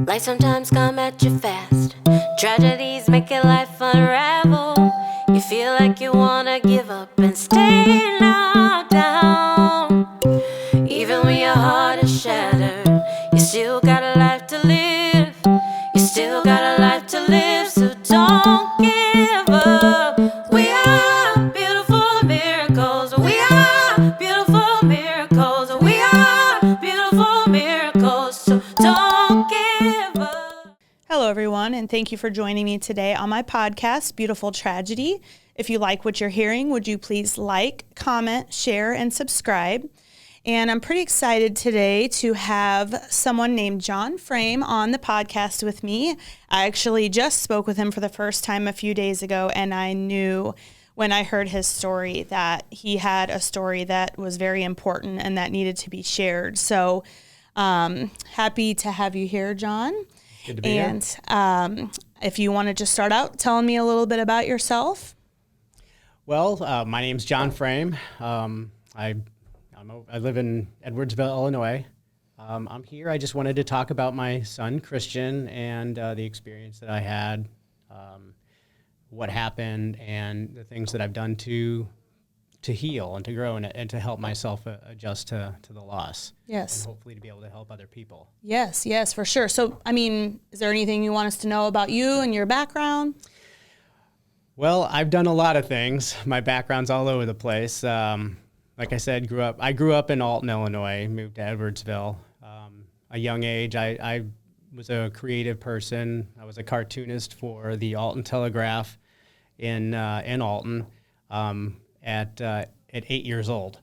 Life sometimes come at you fast. Tragedies make your life unravel. You feel like you wanna give up and stay knocked down. Even when your heart is shattered, you still got a life to live. You still got a life to live, so don't give up. We are beautiful miracles. We are beautiful miracles. We are beautiful miracles, so don't give up. Hello, everyone, and thank you for joining me today on my podcast, Beautiful Tragedy. If you like what you're hearing, would you please like, comment, share, and subscribe? And I'm pretty excited today to have someone named John Frame on the podcast with me. I actually just spoke with him for the first time a few days ago, and I knew when I heard his story that he had a story that was very important and that needed to be shared. So happy to have you here, John. Good to be here. And if you want to just start out telling me a little bit about yourself. Well, my name's John Frame. I live in Edwardsville, Illinois. I'm here. I just wanted to talk about my son, Christian, and the experience that I had, what happened, and the things that I've done to heal and to grow and to help myself adjust to the loss. Yes. And hopefully to be able to help other people. Yes, for sure. So, I mean, is there anything you want us to know about you and your background? Well, I've done a lot of things. My background's all over the place. Like I said, I grew up in Alton, Illinois, moved to Edwardsville. A young age, I was a creative person. I was a cartoonist for the Alton Telegraph in Alton at 8 years old.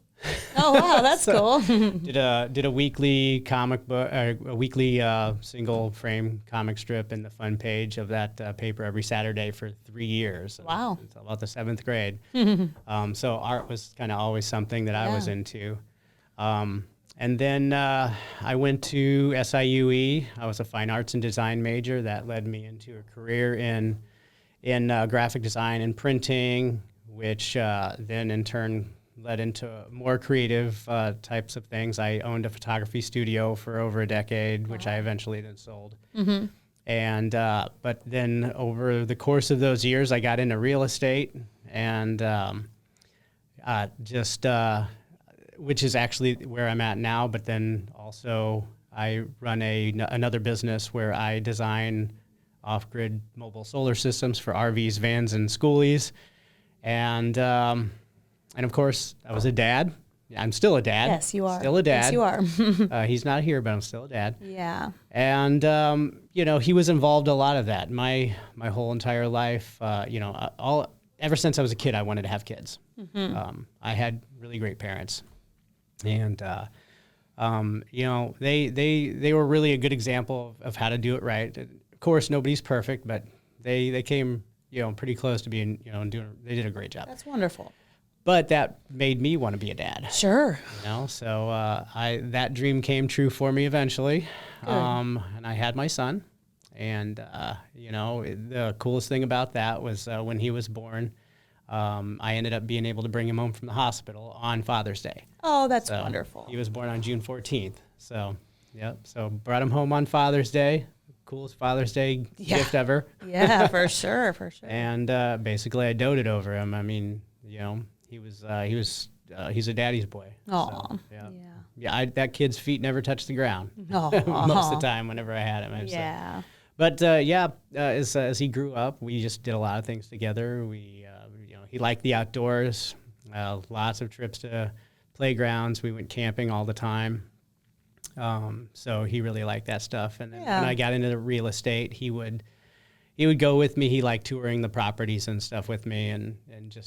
Oh, wow, that's cool. Did a weekly comic book, a weekly single frame comic strip in the fun page of that paper every Saturday for 3 years. Wow. Until about the 7th grade. So art was kind of always something that I was into. And then I went to SIUE. I was a fine arts and design major. That led me into a career in graphic design and printing, which then in turn led into more creative types of things. I owned a photography studio for over a decade, which I eventually then sold. Mm-hmm. And but then over the course of those years, I got into real estate and which is actually where I'm at now. But then also I run another business where I design off-grid mobile solar systems for RVs, vans, and schoolies. And of course, I was a dad. I'm still a dad. Yes, you are. Still a dad. Yes, you are. He's not here, but I'm still a dad. Yeah. And, he was involved a lot of that. My whole entire life, ever since I was a kid, I wanted to have kids. Mm-hmm. I had really great parents. And, they were really a good example of how to do it right. Of course, nobody's perfect, but they came, pretty close to being, they did a great job. That's wonderful. But that made me want to be a dad. Sure. So that dream came true for me eventually. And I had my son. And, the coolest thing about that was when he was born, I ended up being able to bring him home from the hospital on Father's Day. Oh, that's wonderful. He was born on June 14th. So, so brought him home on Father's Day. Coolest Father's Day gift ever. Yeah, for sure. And basically I doted over him. I mean, he's a daddy's boy. Oh, so, yeah. That kid's feet never touched the ground most of the time whenever I had him. Yeah. But as he grew up, we just did a lot of things together. He liked the outdoors, lots of trips to playgrounds. We went camping all the time. So he really liked that stuff. And then when I got into the real estate, he would go with me. He liked touring the properties and stuff with me, and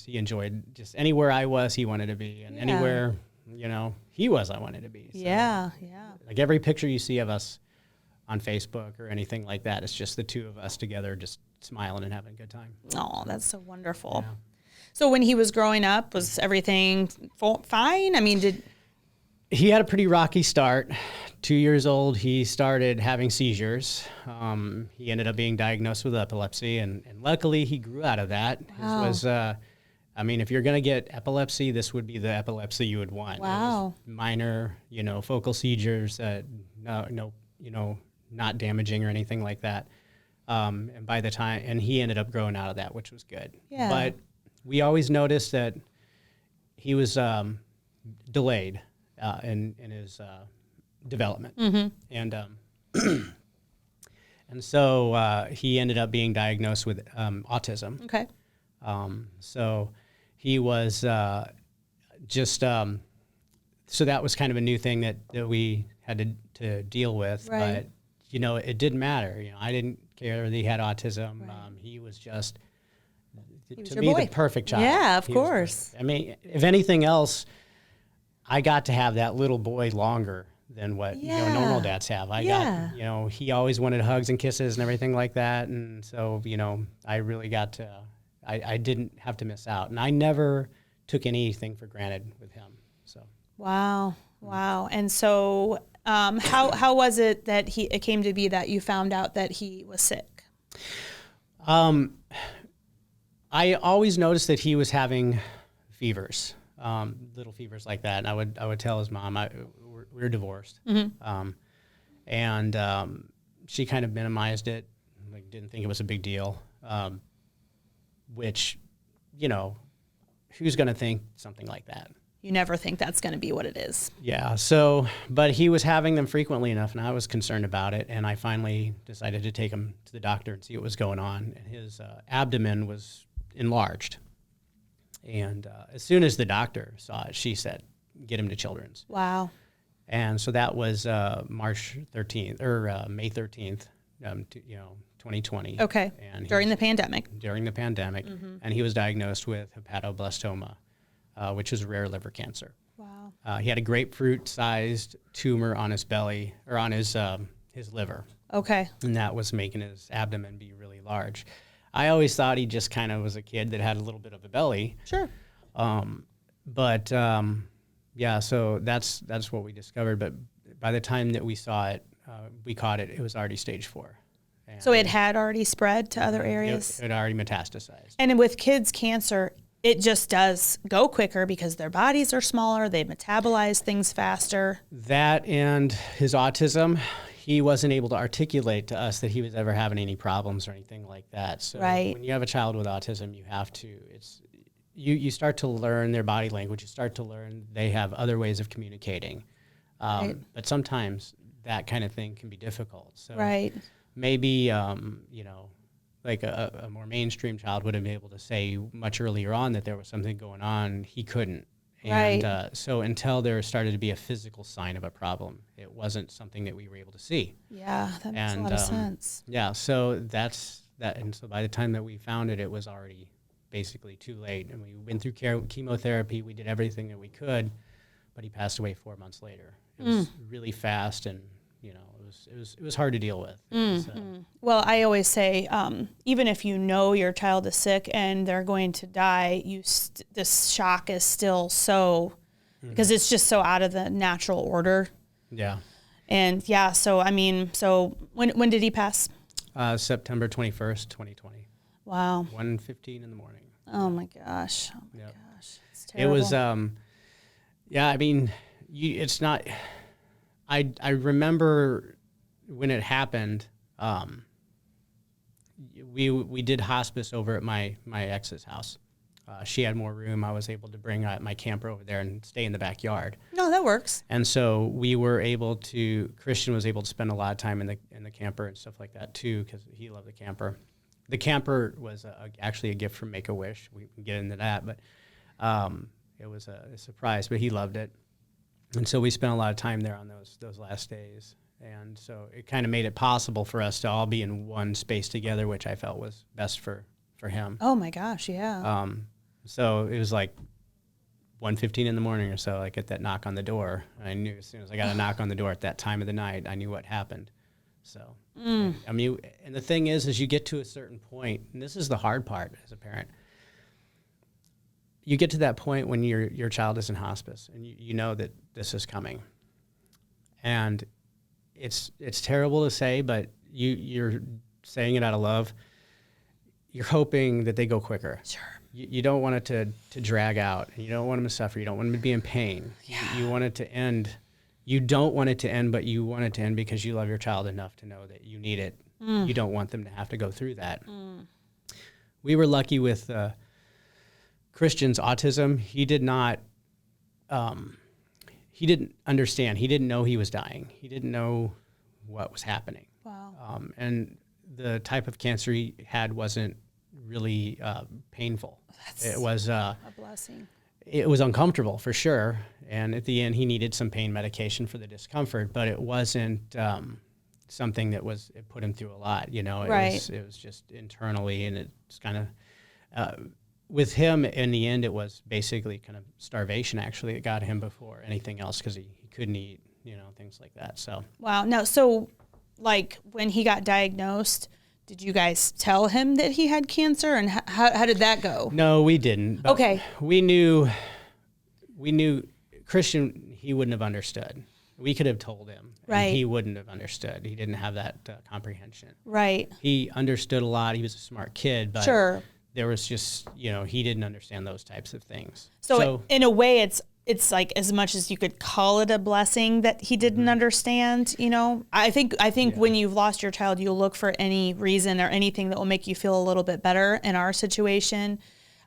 he enjoyed just anywhere I was, he wanted to be, and anywhere, he was, I wanted to be. So, yeah. Like every picture you see of us on Facebook or anything like that, it's just the two of us together, just smiling and having a good time. Oh, that's so wonderful. Yeah. So when he was growing up, was everything fine? I mean, He had a pretty rocky start. 2 years old, he started having seizures. He ended up being diagnosed with epilepsy, and luckily he grew out of that. Wow. His was, if you're going to get epilepsy, this would be the epilepsy you would want. Wow. Minor, focal seizures, not damaging or anything like that. And by the time, and he ended up growing out of that, which was good. Yeah. But we always noticed that he was delayed in his development. And and so he ended up being diagnosed with autism. Okay. So he was so that was kind of a new thing that we had to deal with. Right. But, it didn't matter. I didn't care that he had autism. Right. He was just, was to your me, boy. the perfect child. Yeah, of He was course. perfect. I mean, if anything else, I got to have that little boy longer than what Yeah. normal dads have. I Yeah. got, he always wanted hugs and kisses and everything like that. And so, I really got to, I didn't have to miss out. And I never took anything for granted with him. So. Wow. And so how was it that it came to be that you found out that he was sick? I always noticed that he was having fevers, little fevers like that. And I would tell his mom, we're divorced. And she kind of minimized it, like didn't think it was a big deal, which, who's going to think something like that? You never think that's going to be what it is. Yeah. So, but he was having them frequently enough, and I was concerned about it. And I finally decided to take him to the doctor and see what was going on. And his abdomen was enlarged. And as soon as the doctor saw it, she said, "Get him to Children's." Wow. And so that was March 13th or May 13th, 2020. Okay. And During the pandemic. During the pandemic, and he was diagnosed with hepatoblastoma, which is rare liver cancer. Wow. He had a grapefruit-sized tumor on his belly, or on his liver, Okay. and that was making his abdomen be really large. I always thought he just kind of was a kid that had a little bit of a belly. Sure. Yeah, so that's what we discovered. But by the time that we saw it, we caught it, it was already stage 4. And So it had already spread to other areas? It had already metastasized. And with kids' cancer, it just does go quicker because their bodies are smaller, they metabolize things faster. That and his autism, he wasn't able to articulate to us that he was ever having any problems or anything like that. So Right. when you have a child with autism, you have to, you start to learn their body language. You start to learn they have other ways of communicating. Right. But sometimes that kind of thing can be difficult. So Right. maybe, like a more mainstream child would have been able to say much earlier on that there was something going on. He couldn't. And Right. So until there started to be a physical sign of a problem, it wasn't something that we were able to see. Yeah, that makes a And, lot of sense. Yeah, so that's that. And so by the time that we found it, it was already basically too late. And we went through chemotherapy. We did everything that we could, but he passed away 4 months later. It was really fast, and it was hard to deal with. Well, I always say, even if you know your child is sick and they're going to die, this shock is still so, because it's just so out of the natural order. Yeah. And yeah, so I mean, so when did he pass? September 21st, 2020. Wow. 1:15 in the morning. Oh my gosh. Oh my Yep. gosh. It's It terrible. was, yeah, I mean, it's not, I remember when it happened, we did hospice over at my ex's house. She had more room. I was able to bring my camper over there and stay in the backyard. No, that works. And so Christian was able to spend a lot of time in the camper and stuff like that too, because he loved the camper. The camper was actually a gift from Make-A-Wish. We can get into that, but it was a surprise, but he loved it. And so we spent a lot of time there on those last days. And so it kind of made it possible for us to all be in one space together, which I felt was best for him. Oh my gosh, yeah. So it was like 1:15 in the morning or so, I get that knock on the door. And I knew as soon as I got a knock on the door at that time of the night, I knew what happened. So, I mean, and the thing is you get to a certain point, and this is the hard part as a parent. You get to that point when your child is in hospice, and you know that this is coming. And it's terrible to say, but you're saying it out of love. You're hoping that they go quicker. Sure. You don't want it to drag out. You don't want them to suffer. You don't want them to be in pain. Yeah. You want it to end you don't want it to end, but you want it to end because you love your child enough to know that you need it. You don't want them to have to go through that. We were lucky with Christian's autism. He did not, he didn't understand. He didn't know he was dying. He didn't know what was happening. Wow. And the type of cancer he had wasn't really painful. It was A blessing. it was uncomfortable for sure. And at the end, he needed some pain medication for the discomfort, but it wasn't something it put him through a lot. You know, it was just internally, and it's kind of, with him in the end, it was basically kind of starvation actually. It got him before anything else because he couldn't eat, you know, things like that. So. Wow. Now, so like when he got diagnosed, did you guys tell him that he had cancer, and how did that go? No, we didn't. But okay. We knew Christian, he wouldn't have understood. We could have told him, right. and he wouldn't have understood. He didn't have that comprehension. Right. He understood a lot. He was a smart kid, but sure. There was just, you know, he didn't understand those types of things. So in a way, it's like as much as you could call it a blessing that he didn't understand, you know. I think when you've lost your child, you'll look for any reason or anything that will make you feel a little bit better. In our situation,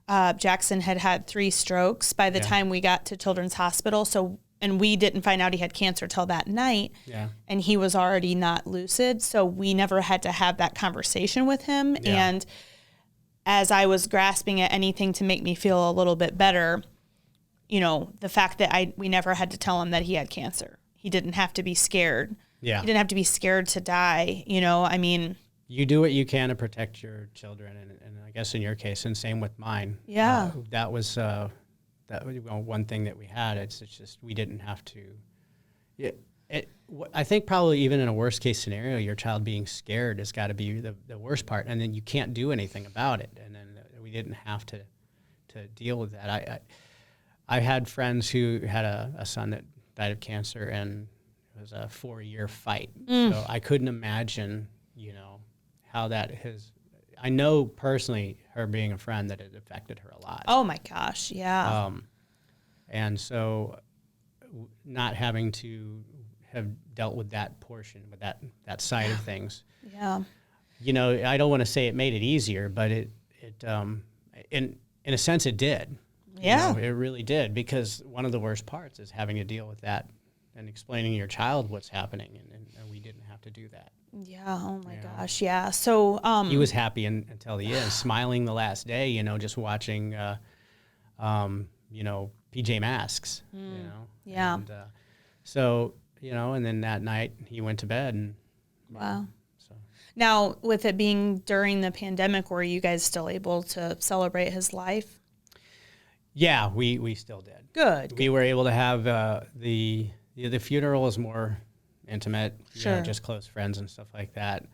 Jackson had 3 strokes by the time we got to Children's Hospital. And we didn't find out he had cancer till that night. Yeah. And he was already not lucid. So we never had to have that conversation with him. Yeah. And as I was grasping at anything to make me feel a little bit better, you know, the fact that we never had to tell him that he had cancer. He didn't have to be scared. Yeah. He didn't have to be scared to die. You know, I mean, you do what you can to protect your children. And I guess in your case, and same with mine. Yeah. That was one thing that we had. It's just we didn't have to. I think probably even in a worst case scenario, your child being scared has got to be the worst part, and then you can't do anything about it. And then we didn't have to deal with that. I had friends who had a son that died of cancer, and it was a 4-year fight. So I couldn't imagine, you know, how that has. I know personally, her being a friend, that it affected her a lot. Oh my gosh, yeah. And so, not having to have dealt with that portion, with that side of things. Yeah. You know, I don't want to say it made it easier, but it in a sense it did. Yeah. You know, it really did, because one of the worst parts is having to deal with that and explaining to your child what's happening, and we didn't have to do that. Yeah. Oh my gosh. Yeah. So he was happy until the end, smiling the last day. You know, just watching, you know, PJ Masks. You know. Yeah. And, so you know, and then that night he went to bed. And wow. So now, with it being during the pandemic, were you guys still able to celebrate his life? Yeah, we still did. Good. We were able to have the funeral was more intimate, sure. You know, just close friends and stuff like that.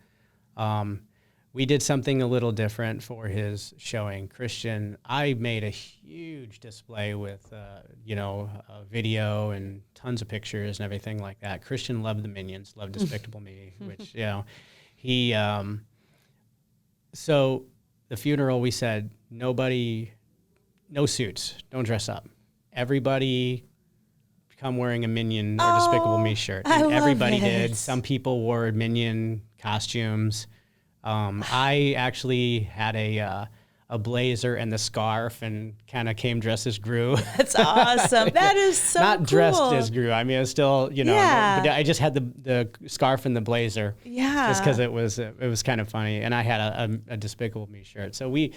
We did something a little different for his showing. Christian, I made a huge display with, you know, a video and tons of pictures and everything like that. Christian loved the Minions, loved Despicable Me, which, you know, he, so the funeral, we said, no suits, don't dress up. Everybody come wearing a Minion or Despicable Me shirt. And everybody did. Some people wore Minion costumes. I actually had a blazer and the scarf, and kind of came dressed as Gru. That's awesome. That is so Not cool. dressed as Gru. I mean, it was still, you know, but I just had the scarf and the blazer. Yeah. Just because it was kind of funny, and I had a Despicable Me shirt. So we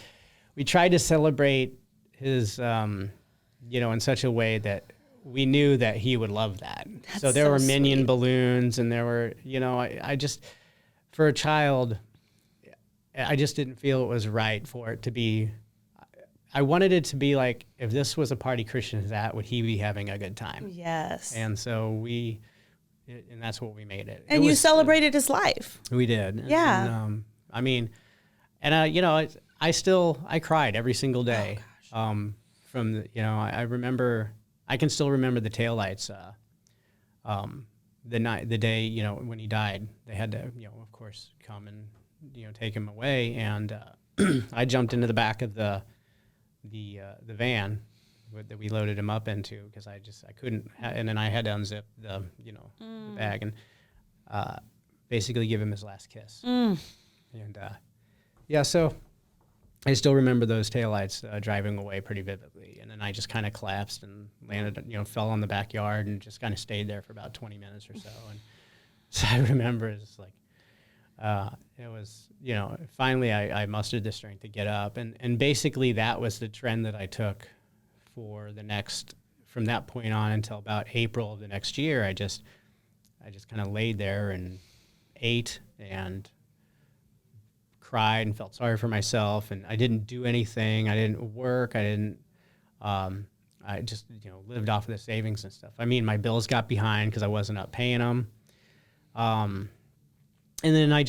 tried to celebrate his, you know, in such a way that we knew that he would love that. So there were Minion sweet. Balloons, and there were, you know, I just, for a child, I just didn't feel it was right for it to be, I wanted it to be like, if this was a party Christian is at, would he be having a good time? Yes. And so and that's what we made it. And you celebrated his life. We did. Yeah. And, I mean, and you know, I cried every single day. From the, you know, I can still remember the taillights. The day, you know, when he died, they had to, you know, of course, come and, you know, take him away. And I jumped into the back of the van, that we loaded him up into, because I couldn't, and then I had to unzip the the bag and basically give him his last kiss. And so I still remember those taillights driving away pretty vividly, and then I just kind of collapsed and landed, fell on the backyard and just kind of stayed there for about 20 minutes or so. And so I remember it's like, it was, finally I mustered the strength to get up, and basically that was the trend that I took for from that point on until about April of the next year. I just kind of laid there and ate and cried and felt sorry for myself, and I didn't do anything. I didn't work. I just lived off of the savings and stuff. I mean, my bills got behind because I wasn't up paying them. And then I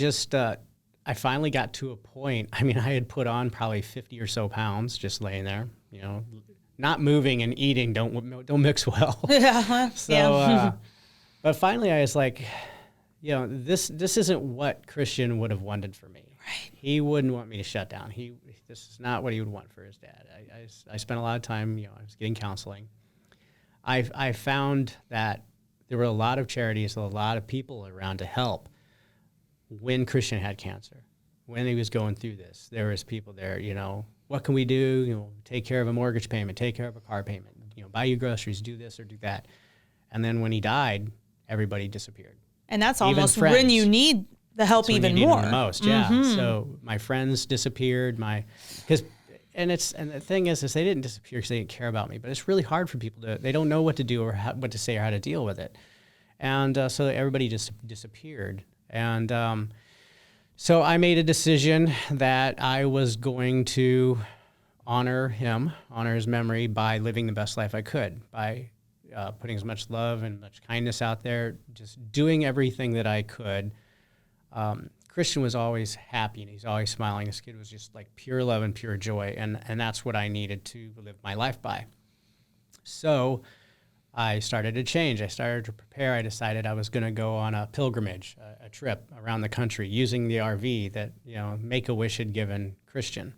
finally got to a point. I mean, I had put on probably 50 or so pounds just laying there, not moving and eating don't mix well. Yeah. So, but finally I was like, this isn't what Christian would have wanted for me. Right. He wouldn't want me to shut down. This is not what he would want for his dad. I spent a lot of time, I was getting counseling. I found that there were a lot of charities, a lot of people around to help when Christian had cancer, when he was going through this. There was people there, what can we do? Take care of a mortgage payment, take care of a car payment, buy you groceries, do this or do that. And then when he died, everybody disappeared. And that's almost when you need the help even more. The most, yeah. So my friends disappeared. And the thing is they didn't disappear because they didn't care about me. But it's really hard for people they don't know what to do or what to say or how to deal with it. And so everybody just disappeared. And so I made a decision that I was going to honor his memory by living the best life I could, by putting as much love and much kindness out there, just doing everything that I could. Christian was always happy and he's always smiling. This kid was just like pure love and pure joy, and that's what I needed to live my life by. So I started to change. I started to prepare. I decided I was going to go on a pilgrimage, a trip around the country using the RV that Make-A-Wish had given Christian.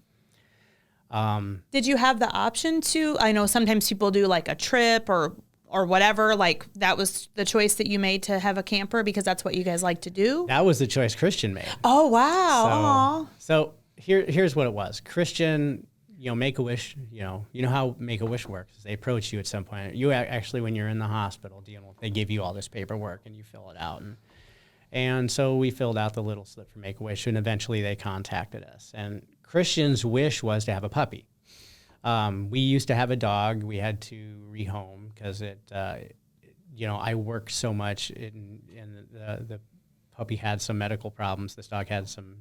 Did you have the option to? I know sometimes people do like a trip or whatever, like that was the choice that you made to have a camper because that's what you guys like to do? That was the choice Christian made. Oh, wow. So here's what it was. Christian, Make-A-Wish, you know how Make-A-Wish works. They approach you at some point. You actually, when you're in the hospital, they give you all this paperwork and you fill it out. And so we filled out the little slip for Make-A-Wish, and eventually they contacted us. And Christian's wish was to have a puppy. We used to have a dog. We had to rehome because I worked so much, and the puppy had some medical problems. This dog had some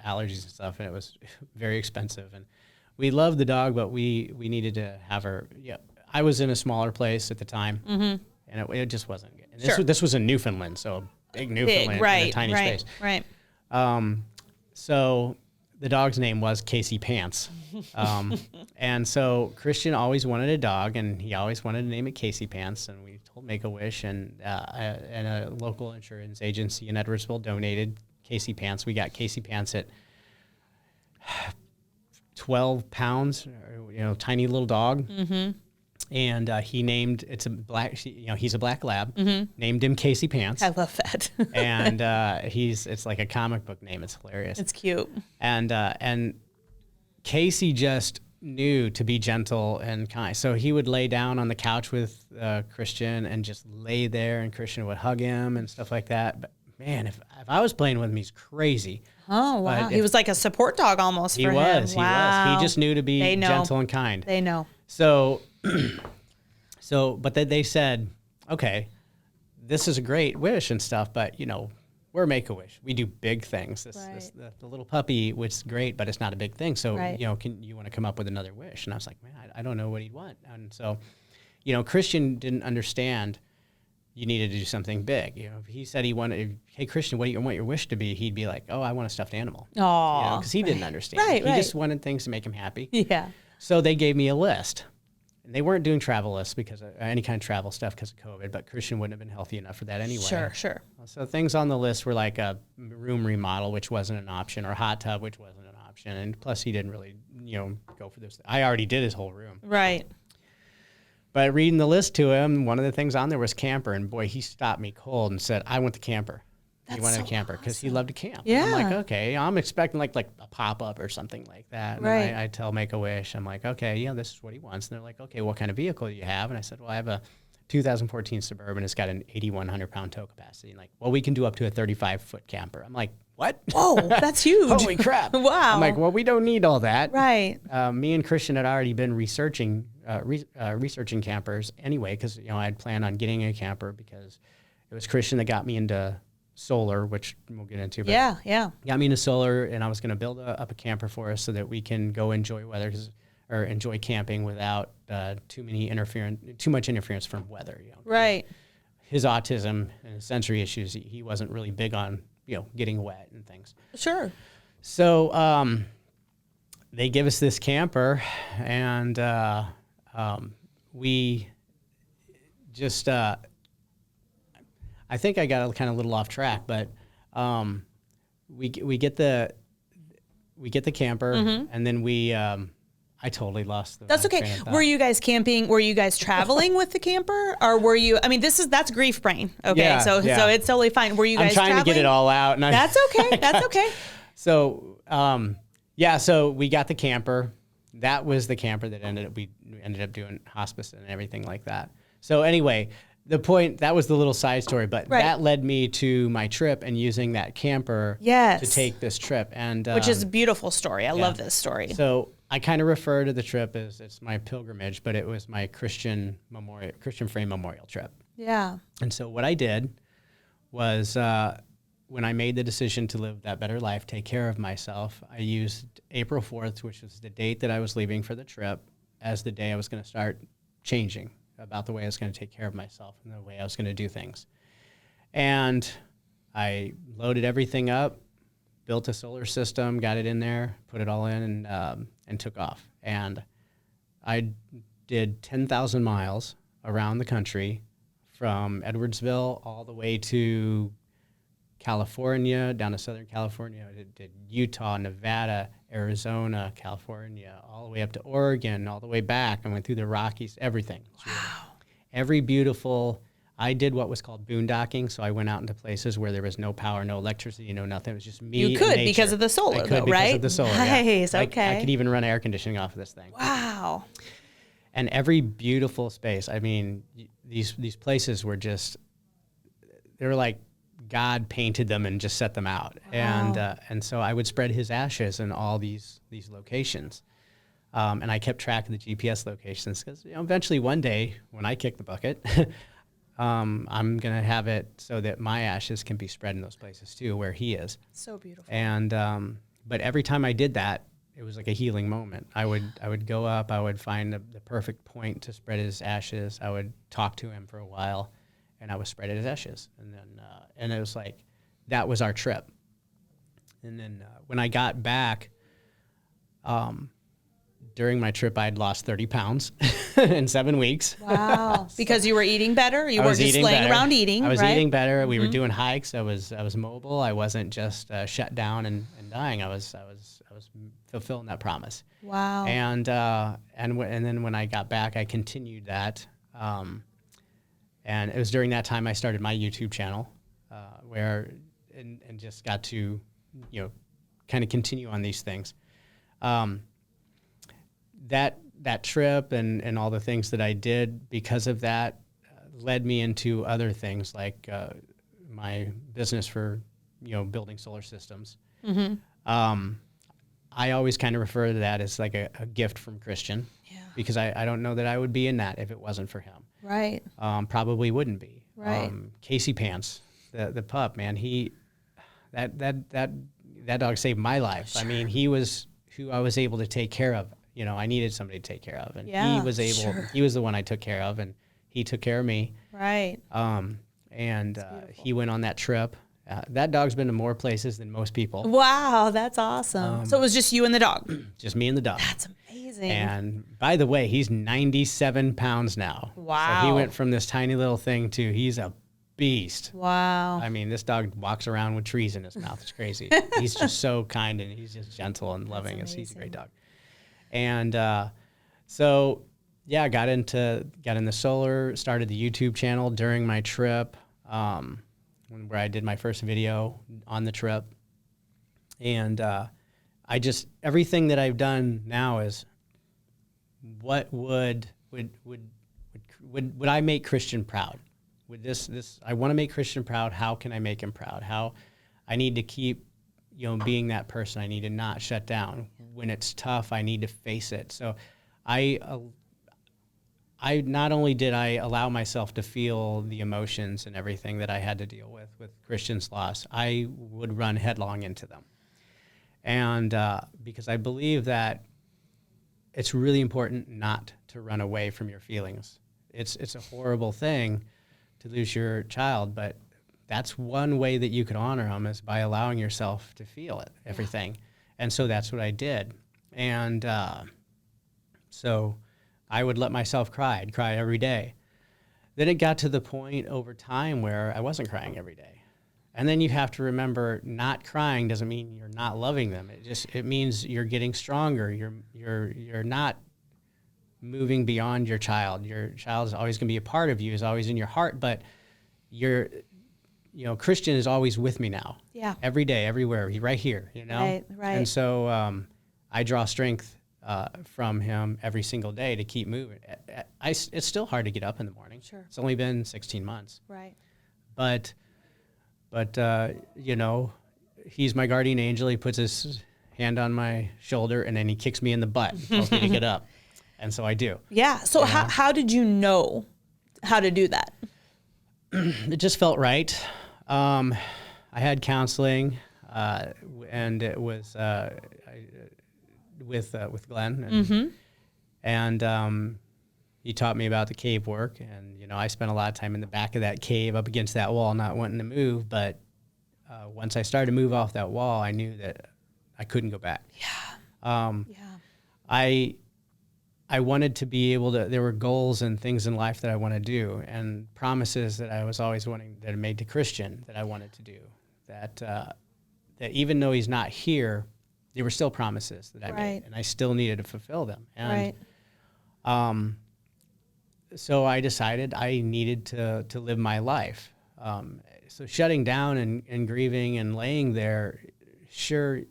allergies and stuff, and it was very expensive. And we loved the dog, but we needed to have her. Yeah, I was in a smaller place at the time, and it just wasn't good. And this was in Newfoundland, so a big Newfoundland, in a tiny space. Right. So the dog's name was Casey Pants. And so Christian always wanted a dog, and he always wanted to name it Casey Pants. And we told Make-A-Wish, and a local insurance agency in Edwardsville donated Casey Pants. We got Casey Pants at 12 pounds, tiny little dog. Mm-hmm. And he named, he's a black lab, named him Casey Pants. I love that. And it's like a comic book name. It's hilarious. It's cute. And Casey just knew to be gentle and kind. So he would lay down on the couch with Christian and just lay there, and Christian would hug him and stuff like that. But man, if I was playing with him, he's crazy. Oh, wow. He was like a support dog almost for him. He was. He just knew to be gentle and kind. They know. So, but then they said, okay, this is a great wish and stuff, but we're Make-A-Wish. We do big things. The little puppy, which is great, but it's not a big thing. So, can you want to come up with another wish? And I was like, man, I don't know what he'd want. And so, Christian didn't understand you needed to do something big. If he said he wanted, hey, Christian, what do you want your wish to be? He'd be like, oh, I want a stuffed animal. Oh, because he didn't understand. He just wanted things to make him happy. Yeah. So they gave me a list. And they weren't doing travel lists because of any kind of travel stuff because of COVID, but Christian wouldn't have been healthy enough for that anyway. Sure. So things on the list were like a room remodel, which wasn't an option, or a hot tub, which wasn't an option. And plus he didn't really, go for this. I already did his whole room. Right. But reading the list to him, one of the things on there was camper, and boy, he stopped me cold and said, "I want the camper." He wanted a camper because he loved to camp. Yeah. I'm like, okay, I'm expecting like a pop-up or something like that. And right. I tell Make-A-Wish, I'm like, okay, this is what he wants. And they're like, okay, what kind of vehicle do you have? And I said, well, I have a 2014 Suburban. It's got an 8,100 pound tow capacity. And like, well, we can do up to a 35-foot camper. I'm like, what? Whoa, that's huge. Holy crap. Wow. I'm like, well, we don't need all that. Right. Me and Christian had already been researching campers anyway, because, I had planned on getting a camper because it was Christian that got me into solar, which we'll get into. But yeah. Got me into solar, and I was going to build up a camper for us so that we can go enjoy weather or enjoy camping without too much interference from weather. Right. His autism and his sensory issues, he wasn't really big on getting wet and things. Sure. So they give us this camper, and we just. I think I got kind of a little off track, but we get the camper, and then I totally lost the. That's okay. Were you guys camping? Were you guys traveling with the camper, or were you? I mean, that's grief brain. Okay, yeah, so it's totally fine. Were you guys? I'm trying traveling? to get it all out. And that's okay. That's okay. So so we got the camper. That was the camper that we ended up doing hospice and everything like that. So anyway. The point, that was the little side story, but that led me to my trip and using that camper to take this trip. And which is a beautiful story. I love this story. So I kind of refer to the trip as it's my pilgrimage, but it was my Christian Frame Memorial trip. Yeah. And so what I did was when I made the decision to live that better life, take care of myself, I used April 4th, which was the date that I was leaving for the trip, as the day I was going to start changing about the way I was going to take care of myself and the way I was going to do things. And I loaded everything up, built a solar system, got it in there, put it all in, and took off. And I did 10,000 miles around the country from Edwardsville all the way to California, down to Southern California. I did Utah, Nevada, Arizona, California, all the way up to Oregon, all the way back. I went through the Rockies, everything. Wow. I did what was called boondocking. So I went out into places where there was no power, no electricity, no nothing. It was just me. You could and nature. because of the solar, because of the solar. Nice, yeah. okay. I could even run air conditioning off of this thing. Wow. And every beautiful space. I mean, these places were they were like God painted them and just set them out. Wow. And so I would spread his ashes in all these locations. And I kept track of the GPS locations because eventually one day when I kick the bucket, I'm going to have it so that my ashes can be spread in those places too, where he is. So beautiful. And but every time I did that, it was like a healing moment. I would go up, I would find the perfect point to spread his ashes. I would talk to him for a while, and I would spread his ashes. And then and it was like, that was our trip. And then when I got back, during my trip, I'd lost 30 pounds in 7 weeks. Wow. So because you were eating better? You weren't just laying around eating, I was right? eating better. We were doing hikes. I was mobile. I wasn't just shut down and dying. I was fulfilling that promise. Wow. And then when I got back, I continued that. And it was during that time I started my YouTube channel, and just got to, kind of continue on these things. That trip and all the things that I did because of that led me into other things like my business for building solar systems. Mm-hmm. I always kind of refer to that as like a gift from Christian, because I don't know that I would be in that if it wasn't for him. Right. Probably wouldn't be. Right. Casey Pants, the pup, man, that dog saved my life. Sure. I mean, he was who I was able to take care of. I needed somebody to take care of, and he was able. Sure. He was the one I took care of, and he took care of me. Right. He went on that trip. That dog's been to more places than most people. Wow, that's awesome. So it was just you and the dog? Just me and the dog. That's amazing. And by the way, he's 97 pounds now. Wow. So he went from this tiny little thing to he's a beast. Wow. I mean, this dog walks around with trees in his mouth. It's crazy. He's just so kind, and he's just gentle and loving. He's a great dog. And so yeah, got into solar, started the YouTube channel during my trip, where I did my first video on the trip. And everything that I've done now is, what would I make Christian proud? Would I want to make Christian proud. How can I make him proud? How I need to keep, being that person. I need to not shut down. When it's tough, I need to face it. So I not only did I allow myself to feel the emotions and everything that I had to deal with Christian's loss, I would run headlong into them. And because I believe that it's really important not to run away from your feelings. It's a horrible thing to lose your child, but that's one way that you could honor him, is by allowing yourself to feel it, everything. And so that's what I did. And so I would let myself cry. I'd cry every day. Then it got to the point over time where I wasn't crying every day. And then you have to remember, not crying doesn't mean you're not loving them. It means you're getting stronger. You're not moving beyond your child. Your child is always going to be a part of you, is always in your heart, but Christian is always with me now. Yeah. Every day, everywhere. He's right here, Right. And so I draw strength from him every single day to keep moving. It's still hard to get up in the morning. Sure. It's only been 16 months. Right. But he's my guardian angel. He puts his hand on my shoulder, and then he kicks me in the butt and tells me to get up. And so I do. Yeah. So how did you know how to do that? It just felt right. I had counseling, and it was with Glenn, and he taught me about the cave work. And I spent a lot of time in the back of that cave, up against that wall, not wanting to move. But once I started to move off that wall, I knew that I couldn't go back. Yeah. I wanted to be able to. There were goals and things in life that I want to do, and promises that I was always wanting, that I made to Christian, that I wanted to do. That even though he's not here, they were still promises that I made, and I still needed to fulfill them. And so I decided I needed to live my life. So shutting down and grieving and laying there, sure,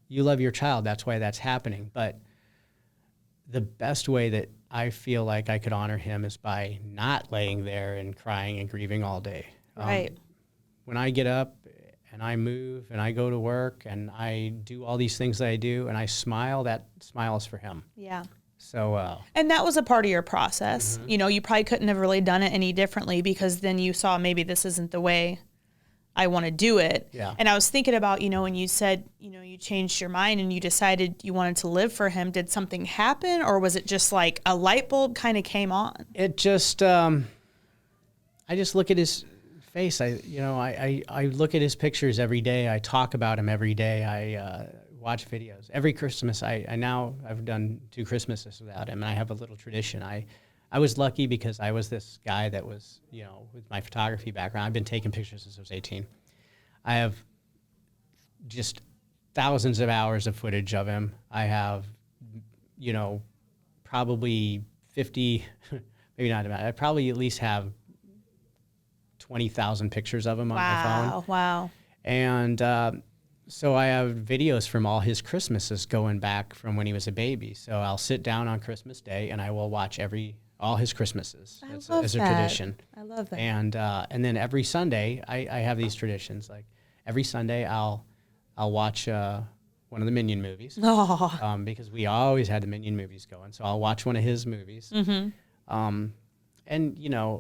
you love your child. That's why that's happening, but the best way that I feel like I could honor him is by not laying there and crying and grieving all day. Right. When I get up and I move and I go to work and I do all these things that I do and I smile, that smile is for him. Yeah. So. And that was a part of your process. You probably couldn't have really done it any differently, because then you saw, maybe this isn't the way I want to do it. Yeah. And I was thinking about, when you said, you changed your mind and you decided you wanted to live for him. Did something happen, or was it just like a light bulb kind of came on? It just, I just look at his face. I look at his pictures every day. I talk about him every day. I watch videos. Every Christmas, I've done 2 Christmases without him, and I have a little tradition. I was lucky because I was this guy that was, with my photography background. I've been taking pictures since I was 18. I have just thousands of hours of footage of him. I have, probably 50, maybe not about it. I probably at least have 20,000 pictures of him on my phone. Wow. And so I have videos from all his Christmases going back from when he was a baby. So I'll sit down on Christmas Day and I will watch all his Christmases as a tradition. I love that. And then every Sunday I have these traditions. Like every Sunday I'll watch one of the Minion movies. Because we always had the Minion movies going. So I'll watch one of his movies. And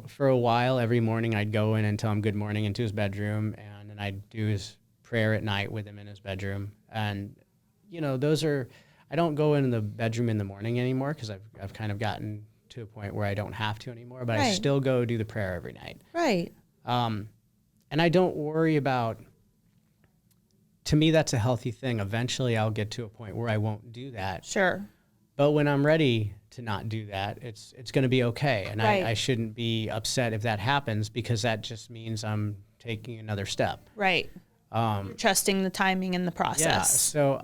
for a while every morning I'd go in and tell him good morning into his bedroom, and then I'd do his prayer at night with him in his bedroom. And I don't go in the bedroom in the morning anymore, because I've kind of gotten to a point where I don't have to anymore, but I still go do the prayer every night. Right. And I don't worry about, to me, that's a healthy thing. Eventually I'll get to a point where I won't do that. Sure. But when I'm ready to not do that, it's going to be okay. And I shouldn't be upset if that happens, because that just means I'm taking another step. Right. You're trusting the timing and the process. Yeah. So,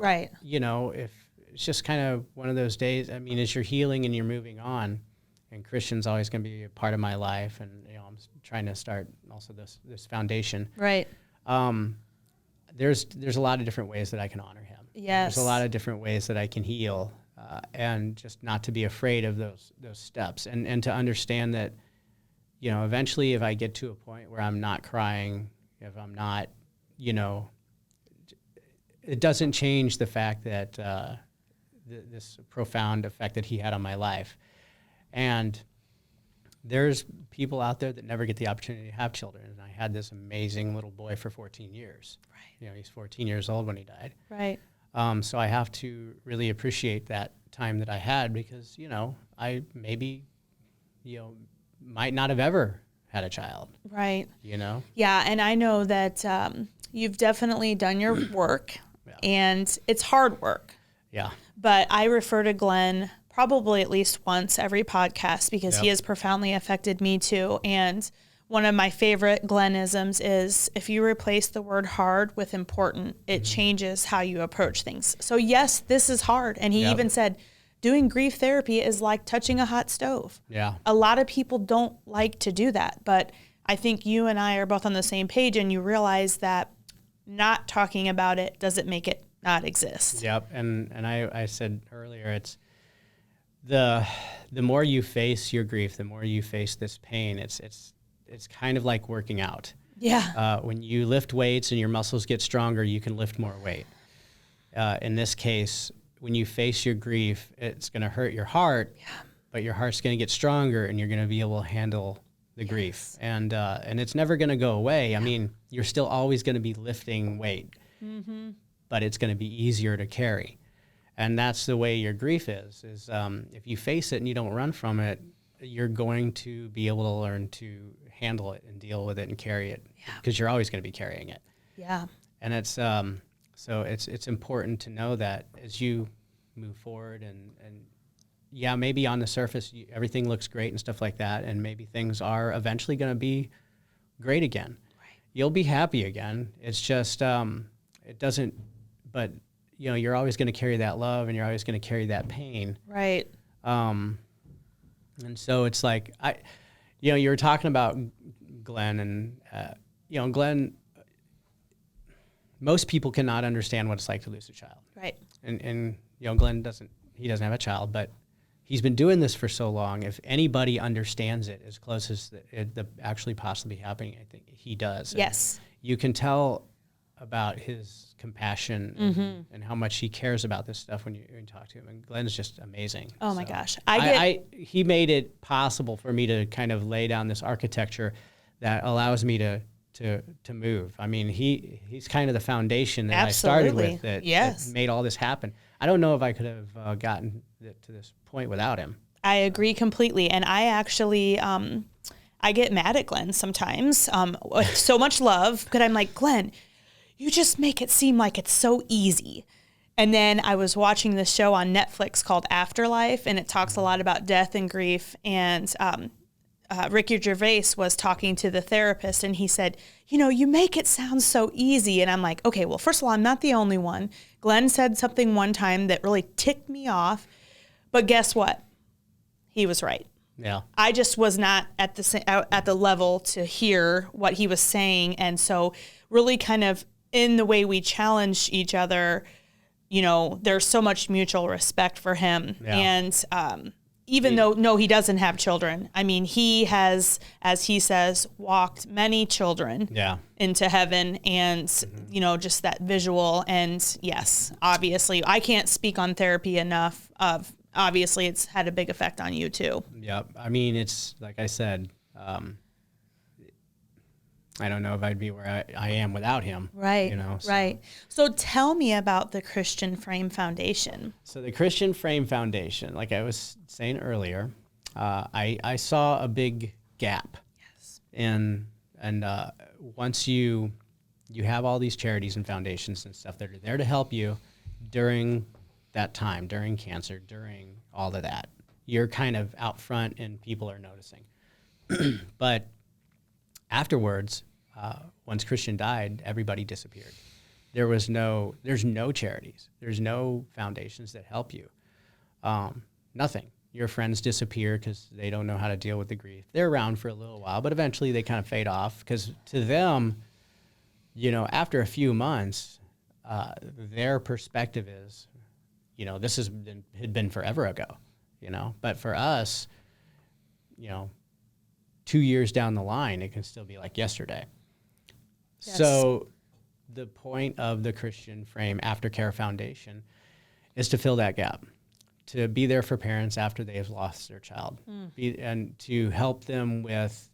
it's just kind of one of those days. I mean, as you're healing and you're moving on, and Christian's always going to be a part of my life, and I'm trying to start also this foundation. Right. There's a lot of different ways that I can honor him. Yes. There's a lot of different ways that I can heal, and just not to be afraid of those steps, and to understand that, eventually if I get to a point where I'm not crying, if I'm not, it doesn't change the fact that this profound effect that he had on my life. And there's people out there that never get the opportunity to have children. And I had this amazing little boy for 14 years. Right. He's 14 years old when he died. Right. So I have to really appreciate that time that I had, because, I maybe, might not have ever had a child. Right. Yeah. And I know that you've definitely done your work, and it's hard work. Yeah. But I refer to Glenn probably at least once every podcast, because he has profoundly affected me too. And one of my favorite Glennisms is, if you replace the word hard with important, it changes how you approach things. So yes, this is hard. And he even said, doing grief therapy is like touching a hot stove. Yeah. A lot of people don't like to do that, but I think you and I are both on the same page, and you realize that not talking about it doesn't make it not exist. Yep. And I said earlier, it's the more you face your grief, the more you face this pain, it's kind of like working out. Yeah. When you lift weights and your muscles get stronger, you can lift more weight. In this case, when you face your grief, it's going to hurt your heart, but your heart's going to get stronger, and you're going to be able to handle the grief. And it's never going to go away. I mean, you're still always going to be lifting weight, but it's going to be easier to carry. And that's the way your grief is if you face it and you don't run from it, you're going to be able to learn to handle it and deal with it and carry it, because you're always going to be carrying it. Yeah. And it's so it's important to know that as you move forward, and maybe on the surface everything looks great and stuff like that, and maybe things are eventually going to be great again. Right. You'll be happy again. It's just it doesn't, but you're always going to carry that love, and you're always going to carry that pain. Right. And so it's like, you were talking about Glenn, and, Glenn, most people cannot understand what it's like to lose a child. Right. And Glenn doesn't have a child, but he's been doing this for so long. If anybody understands it as close as the actually possibly happening, I think he does. Yes. And you can tell about his compassion and how much he cares about this stuff when you talk to him. And Glenn's just amazing. Oh my gosh. He made it possible for me to kind of lay down this architecture that allows me to move. I mean, he's kind of the foundation that I started with that made all this happen. I don't know if I could have gotten to this point without him. I agree completely. And I actually, I get mad at Glenn sometimes with so much love, but I'm like, Glenn, you just make it seem like it's so easy. And then I was watching this show on Netflix called Afterlife, and it talks a lot about death and grief. And Ricky Gervais was talking to the therapist, and he said, you make it sound so easy. And I'm like, okay, well, first of all, I'm not the only one. Glenn said something one time that really ticked me off. But guess what? He was right. Yeah. I just was not at the level to hear what he was saying. And so really kind of in the way we challenge each other, there's so much mutual respect for him. Yeah. And even though, no, he doesn't have children. I mean, he has, as he says, walked many children into heaven, and, just that visual. And yes, obviously, I can't speak on therapy enough obviously it's had a big effect on you too. Yep. I mean, it's like I said, I don't know if I'd be where I am without him. Right. Right. So tell me about the Christian Frame Foundation. So the Christian Frame Foundation, like I was saying earlier, I saw a big gap. Yes. And once you have all these charities and foundations and stuff that are there to help you during that time, during cancer, during all of that, you're kind of out front and people are noticing. But afterwards, once Christian died, everybody disappeared. there's no charities. There's no foundations that help you. Nothing. Your friends disappear because they don't know how to deal with the grief. They're around for a little while, but eventually they kind of fade off because to them, after a few months, their perspective is, this had been forever ago, But for us, 2 years down the line, it can still be like yesterday. Yes. So the point of the Christian Frame Aftercare Foundation is to fill that gap, to be there for parents after they have lost their child, and to help them with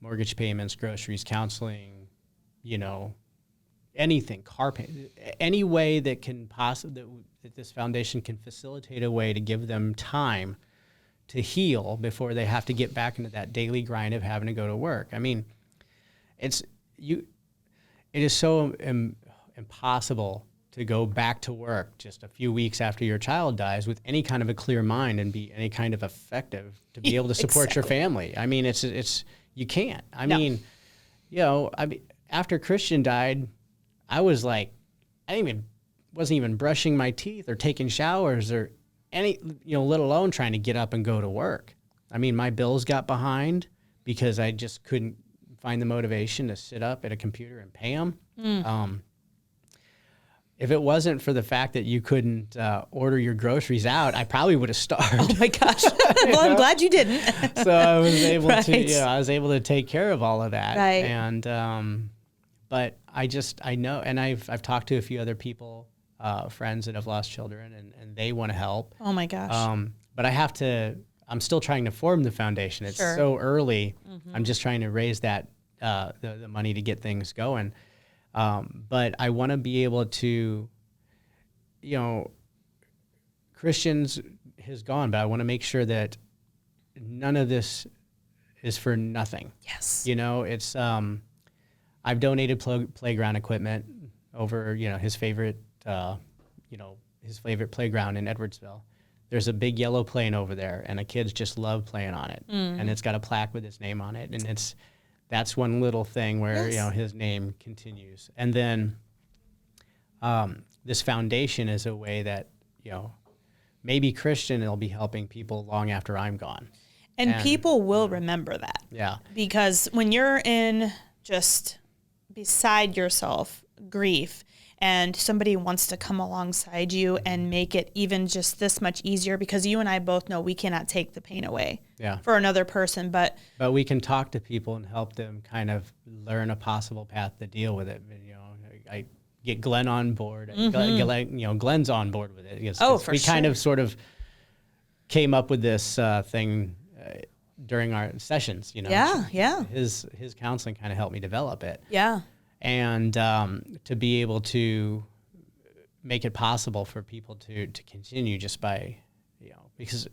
mortgage payments, groceries, counseling, anything, car payment, any way that can that this foundation can facilitate a way to give them time to heal before they have to get back into that daily grind of having to go to work. I mean, it is so impossible to go back to work just a few weeks after your child dies with any kind of a clear mind and be any kind of effective to be able to support your family. I mean, it's you can't. I mean, after Christian died, I was like, wasn't even brushing my teeth or taking showers or any, let alone trying to get up and go to work. I mean, my bills got behind because I just couldn't find the motivation to sit up at a computer and pay them. If it wasn't for the fact that you couldn't order your groceries out, I probably would have starved. Oh my gosh! Well, I'm glad you didn't. So I was able to take care of all of that. Right. And but I know, and I've talked to a few other people, friends that have lost children, and they want to help. Oh my gosh! But I'm still trying to form the foundation. It's so early. Mm-hmm. I'm just trying to raise that the money to get things going. But I want to be able to, Christians has gone, but I want to make sure that none of this is for nothing. Yes. It's, I've donated playground equipment over, his favorite playground in Edwardsville. There's a big yellow plane over there, and the kids just love playing on it. And it's got a plaque with his name on it, and that's one little thing where, his name continues. And then this foundation is a way that, maybe Christian will be helping people long after I'm gone. And people will remember that. Yeah. Because when you're in just beside yourself grief and somebody wants to come alongside you and make it even just this much easier, because you and I both know we cannot take the pain away for another person, but we can talk to people and help them kind of learn a possible path to deal with it. I get Glenn on board. Glenn's on board with it. For we sure. kind of sort of came up with this thing during our sessions. His counseling kind of helped me develop it. Yeah. And to be able to make it possible for people to continue just by, because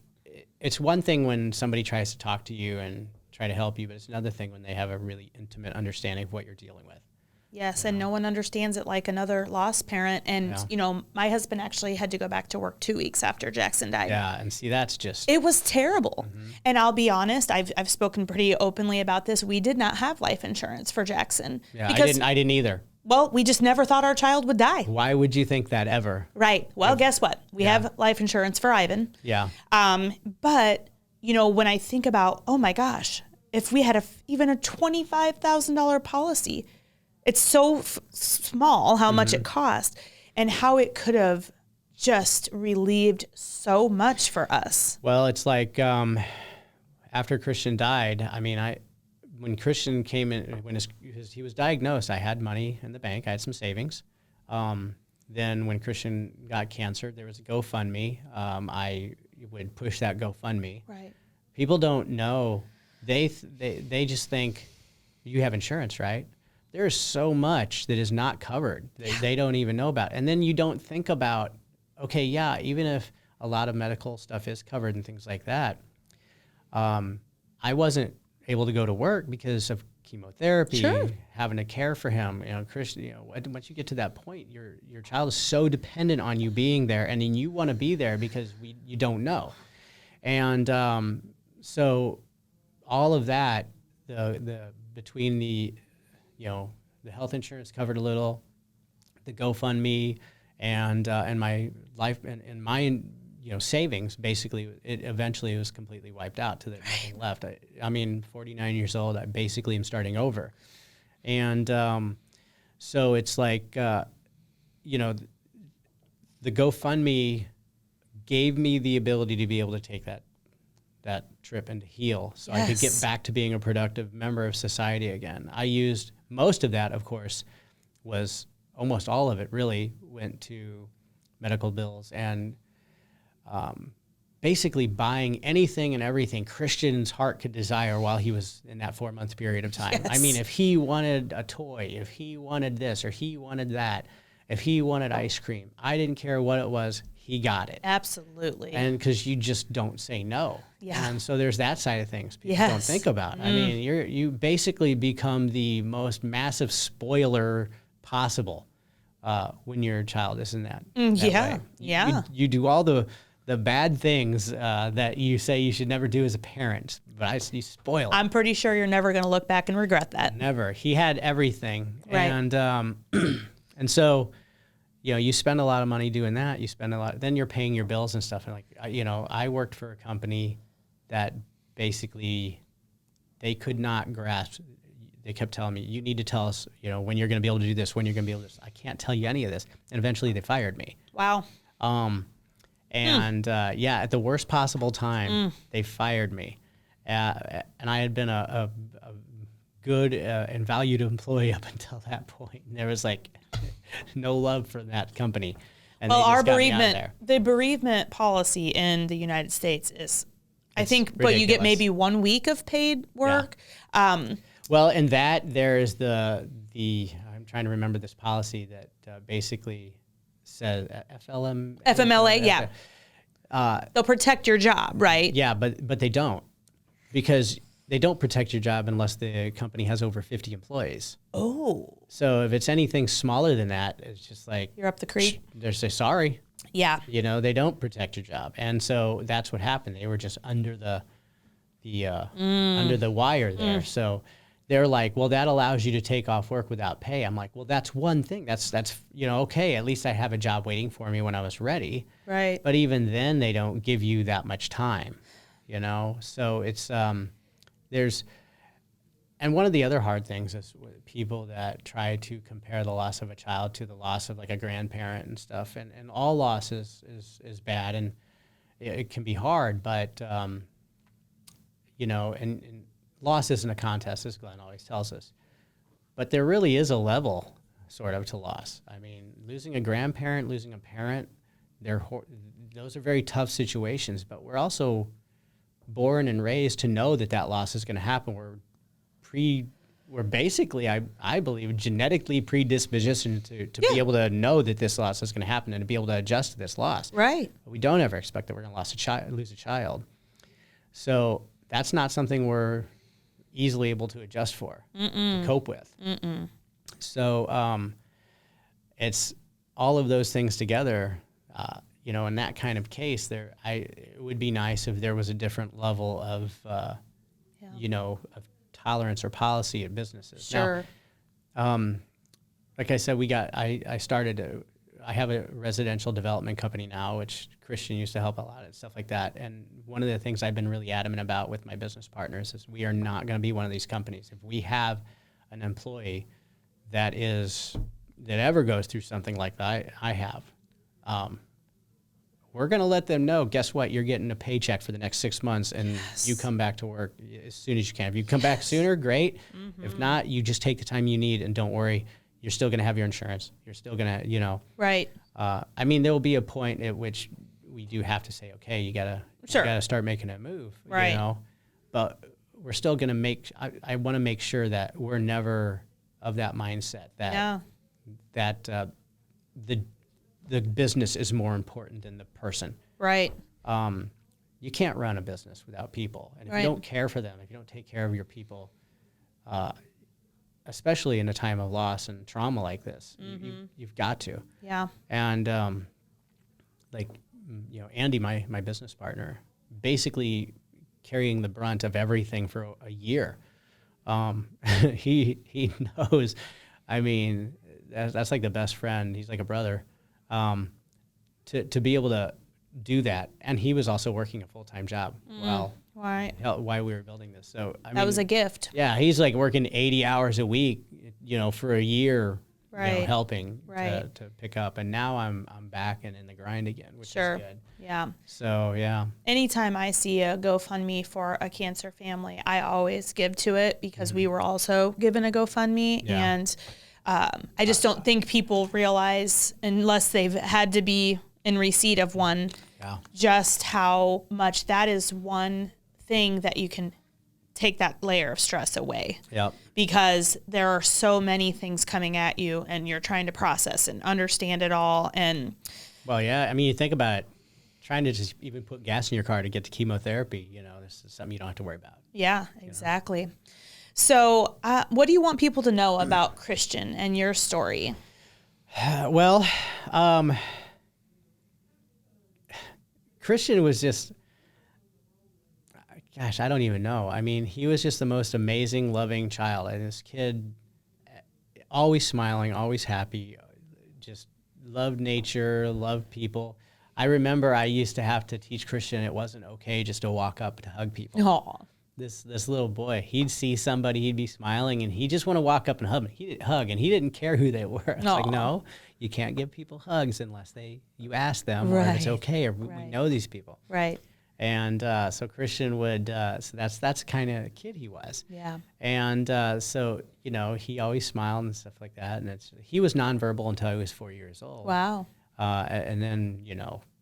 it's one thing when somebody tries to talk to you and try to help you, but it's another thing when they have a really intimate understanding of what you're dealing with. Yes, and no one understands it like another lost parent. And, my husband actually had to go back to work 2 weeks after Jackson died. Yeah, and see, that's just... It was terrible. Mm-hmm. And I'll be honest, I've spoken pretty openly about this. We did not have life insurance for Jackson. Yeah, I didn't either. Well, we just never thought our child would die. Why would you think that ever? Right. Well, guess what? We have life insurance for Ivan. Yeah. But, when I think about, oh my gosh, if we had even a $25,000 policy... It's so small how much it cost and how it could have just relieved so much for us. Well, it's like after Christian died, when Christian came in, when he was diagnosed, I had money in the bank. I had some savings. Then when Christian got cancer, there was a GoFundMe. I would push that GoFundMe. Right. People don't know. They just think you have insurance, right? There's so much that is not covered. They don't even know about. And then you don't think about, okay, even if a lot of medical stuff is covered and things like that, I wasn't able to go to work because of chemotherapy, having to care for him. Christian, once you get to that point, your child is so dependent on you being there, and then you want to be there because you don't know. And so all of that, the between the health insurance covered a little, the GoFundMe and my life and my savings, basically it eventually was completely wiped out to the nothing left. I mean, 49 years old, I basically am starting over. And so it's like, the GoFundMe gave me the ability to be able to take that trip and to heal so I could get back to being a productive member of society again. I used most of that, of course, was almost all of it really went to medical bills and basically buying anything and everything Christian's heart could desire while he was in that 4-month period of time. I mean, if he wanted a toy, if he wanted this or he wanted that, if he wanted ice cream, I didn't care what it was, he got it. Absolutely. And because you just don't say no. Yeah. And so there's that side of things people don't think about. I mean, you basically become the most massive spoiler possible when your child is in that way. You do all the bad things that you say you should never do as a parent, but you spoil it. I'm pretty sure you're never going to look back and regret that. Never. He had everything. Right. And so, you spend a lot of money doing that. You spend a lot. Then you're paying your bills and stuff. And I worked for a company that basically they could not grasp. They kept telling me, you need to tell us, when you're going to be able to do this, when you're going to be able to do this. I can't tell you any of this. And eventually they fired me. Wow. At the worst possible time, they fired me. And I had been a good and valued employee up until that point. And there was no love for that company. And well, our the bereavement policy in the United States is, I think, ridiculous. But you get maybe 1 week of paid work. Yeah. Well, in that there is the I'm trying to remember this policy that basically says FMLA. Yeah. They'll protect your job, right? Yeah, but they don't, because they don't protect your job unless the company has over 50 employees. Oh. So if it's anything smaller than that, it's just like you're up the creek. They say sorry. Yeah. They don't protect your job, and so that's what happened. They were just under the wire there. So they're like, well, that allows you to take off work without pay. I'm like, well, that's one thing. That's okay. At least I have a job waiting for me when I was ready. Right. But even then, they don't give you that much time. So it's and one of the other hard things is with people that try to compare the loss of a child to the loss of a grandparent and stuff. And all loss is bad, and it can be hard, but and loss isn't a contest, as Glenn always tells us. But there really is a level, sort of, to loss. I mean, losing a grandparent, losing a parent, those are very tough situations. But we're also born and raised to know that loss is going to happen. We're basically, I believe, genetically predispositioned to be able to know that this loss is going to happen and to be able to adjust to this loss. Right. But we don't ever expect that we're going to lose a child. So that's not something we're easily able to adjust for, to cope with. So it's all of those things together. In that kind of case, it would be nice if there was a different level of, of tolerance or policy at businesses. Sure. Now, like I said, I have a residential development company now, which Christian used to help a lot and stuff like that. And one of the things I've been really adamant about with my business partners is we are not going to be one of these companies. If we have an employee that ever goes through something like that, I have, we're going to let them know, guess what? You're getting a paycheck for the next 6 months, and you come back to work as soon as you can. If you come back sooner, great. If not, you just take the time you need, and don't worry. You're still going to have your insurance. You're still going to, Right. I mean, there will be a point at which we do have to say, okay, you gotta start making a move. Right. But we're still going to I want to make sure that we're never of that mindset that the business is more important than the person. Right. You can't run a business without people. And if you don't care for them, if you don't take care of your people, especially in a time of loss and trauma like this, you've got to. Yeah. And Andy, my business partner, basically carrying the brunt of everything for a year. He knows, I mean, that's like the best friend. He's like a brother. To be able to do that, and he was also working a full-time job while we were building this. So that was a gift. Yeah, he's like working 80 hours a week, for a year, helping to pick up. And now I'm back and in the grind again, which is good. Yeah. So yeah. Anytime I see a GoFundMe for a cancer family, I always give to it because we were also given a GoFundMe, and I just don't think people realize, unless they've had to be in receipt of one, just how much that is one thing that you can take that layer of stress away. Yep. Because there are so many things coming at you, and you're trying to process and understand it all. And well, yeah, I mean, you think about it, trying to just even put gas in your car to get to chemotherapy, this is something you don't have to worry about. Yeah, exactly. So what do you want people to know about Christian and your story? Well, Christian was just, gosh, I don't even know. I mean, he was just the most amazing, loving child. And this kid, always smiling, always happy, just loved nature, loved people. I remember I used to have to teach Christian it wasn't okay just to walk up to hug people. Aww. This little boy, he'd see somebody, he'd be smiling, and he just want to walk up and hug, and he didn't care who they were. It's like, no, you can't give people hugs unless you ask them, or if it's okay, or we know these people. Right. And so Christian would, so that's kind of kid he was. Yeah. And so, he always smiled and stuff like that. And he was nonverbal until he was 4 years old. Wow. And then,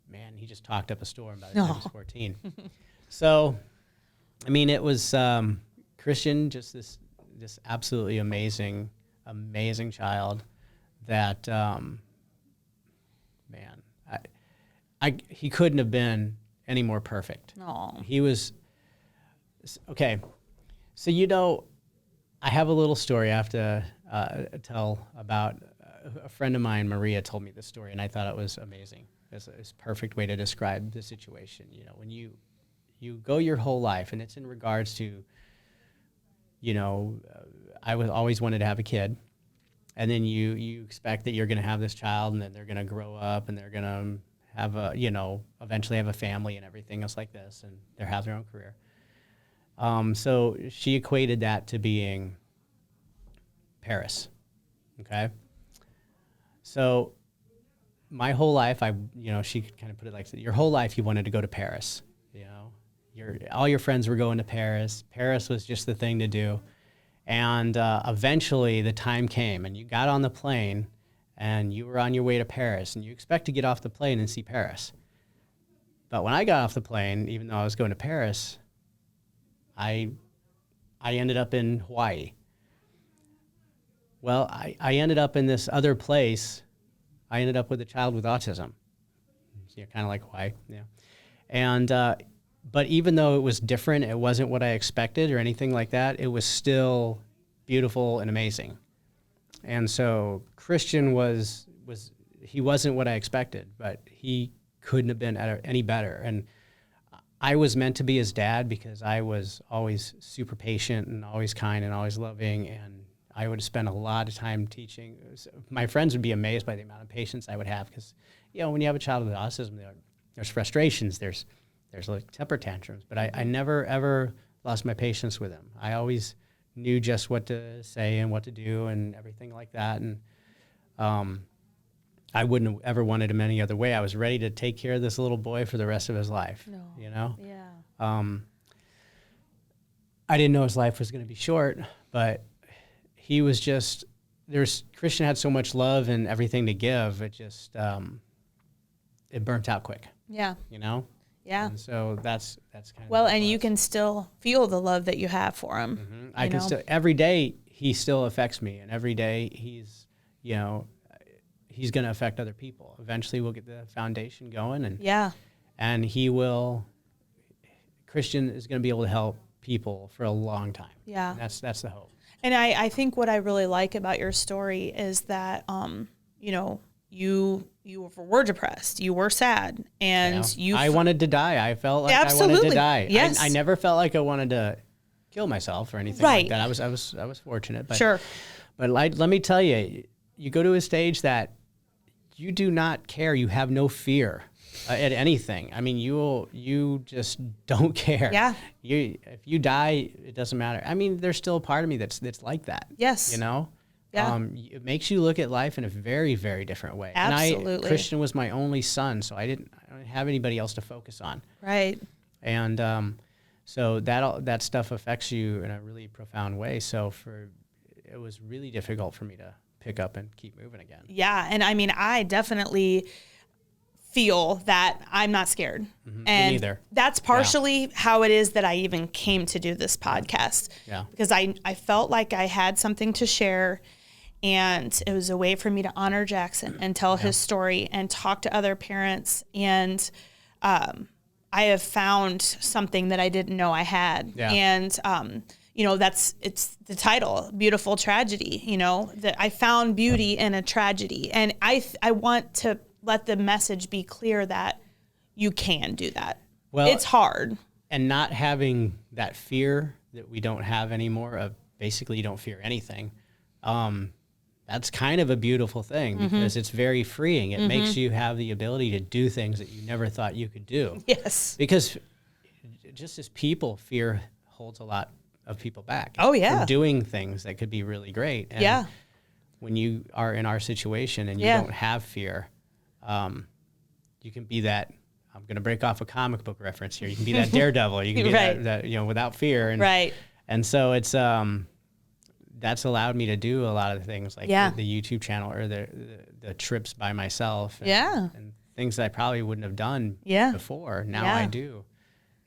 man, he just talked up a storm by the time he was 14. So, I mean, it was Christian, just this absolutely amazing child that, man, he couldn't have been any more perfect. Aww. He was, okay. So, I have a little story I have to tell about a friend of mine, Maria, told me this story, and I thought it was amazing. It's a perfect way to describe the situation. When you go your whole life, and it's in regards to, I always wanted to have a kid, and then you expect that you're going to have this child, and then they're going to grow up, and they're going to have eventually have a family and everything else like this, and they have their own career. So she equated that to being Paris. Okay. So my whole life, she kind of put it like, your whole life you wanted to go to Paris. All your friends were going to Paris. Paris was just the thing to do. And eventually the time came, and you got on the plane, and you were on your way to Paris, and you expect to get off the plane and see Paris. But when I got off the plane, even though I was going to Paris, I ended up in Hawaii. Well, I ended up in this other place. I ended up with a child with autism. So kind of like Hawaii, yeah. And but even though it was different, it wasn't what I expected or anything like that, it was still beautiful and amazing. And so Christian he wasn't what I expected, but he couldn't have been any better. And I was meant to be his dad because I was always super patient and always kind and always loving, and I would spend a lot of time teaching. My friends would be amazed by the amount of patience I would have because, when you have a child with autism, there's frustrations, there's like temper tantrums, but I never, ever lost my patience with him. I always knew just what to say and what to do and everything like that. And I wouldn't have ever wanted him any other way. I was ready to take care of this little boy for the rest of his life. No. Yeah. I didn't know his life was going to be short, but he was just, Christian had so much love and everything to give. It just, it burnt out quick. Yeah. Yeah. And so that's kind of well, and you can still feel the love that you have for him. Mm-hmm. I can still, every day he still affects me, and every day he's going to affect other people. Eventually we'll get the foundation going, and Christian is going to be able to help people for a long time. Yeah. And that's the hope. And I think what I really like about your story is that, you were depressed, you were sad, and I wanted to die. I felt like I wanted to die. Yes. I never felt like I wanted to kill myself or anything like that. I was fortunate, but sure. But let me tell you, you go to a stage that you do not care. You have no fear at anything. I mean, you just don't care. Yeah. If you die, it doesn't matter. I mean, there's still a part of me that's like that. Yes. You know? Yeah. It makes you look at life in a very, very different way. Absolutely. And Christian was my only son, so I didn't have anybody else to focus on. Right. And so that stuff affects you in a really profound way. So it was really difficult for me to pick up and keep moving again. Yeah. And I mean, I definitely feel that I'm not scared. Mm-hmm. And me neither. That's partially how it is that I even came to do this podcast. Yeah. Because I felt like I had something to share, and it was a way for me to honor Jackson and tell his story and talk to other parents. And I have found something that I didn't know I had. Yeah. And it's the title, Beautiful Tragedy, that I found beauty in a tragedy. And I want to let the message be clear that you can do that. Well, it's hard. And not having that fear that we don't have anymore of basically you don't fear anything. That's kind of a beautiful thing because it's very freeing. It makes you have the ability to do things that you never thought you could do. Yes. Because just as people, fear holds a lot of people back. Oh, yeah. From doing things that could be really great. And when you are in our situation and you don't have fear, you can be that. I'm going to break off a comic book reference here. You can be that daredevil. You can be that without fear. And, and so it's that's allowed me to do a lot of things like the YouTube channel or the trips by myself. And things that I probably wouldn't have done before. Now I do.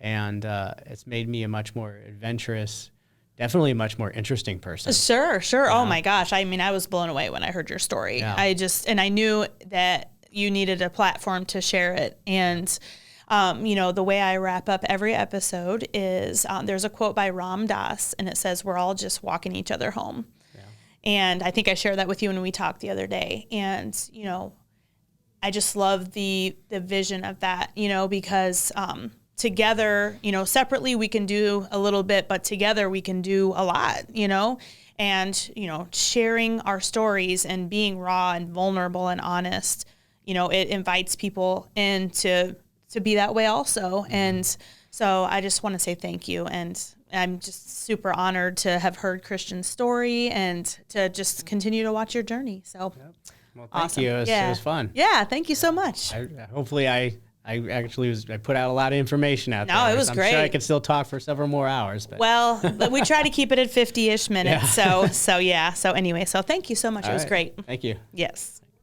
And it's made me a much more adventurous, definitely a much more interesting person. Sure. Oh my gosh. I mean, I was blown away when I heard your story. Yeah. I knew that you needed a platform to share it. And, the way I wrap up every episode is there's a quote by Ram Dass, and it says, "We're all just walking each other home." Yeah. And I think I shared that with you when we talked the other day. And, I just love the vision of that, because together, separately we can do a little bit, but together we can do a lot, and, sharing our stories and being raw and vulnerable and honest, it invites people in to be that way also. And so I just want to say thank you. And I'm just super honored to have heard Christian's story and to just continue to watch your journey. So well, thank you. It was fun. Yeah. Thank you so much. Hopefully I put out a lot of information out there. No, it was great. I'm sure I could still talk for several more hours. But. Well, we try to keep it at 50-ish minutes. So anyway, so thank you so much. It was great. Thank you. Yes.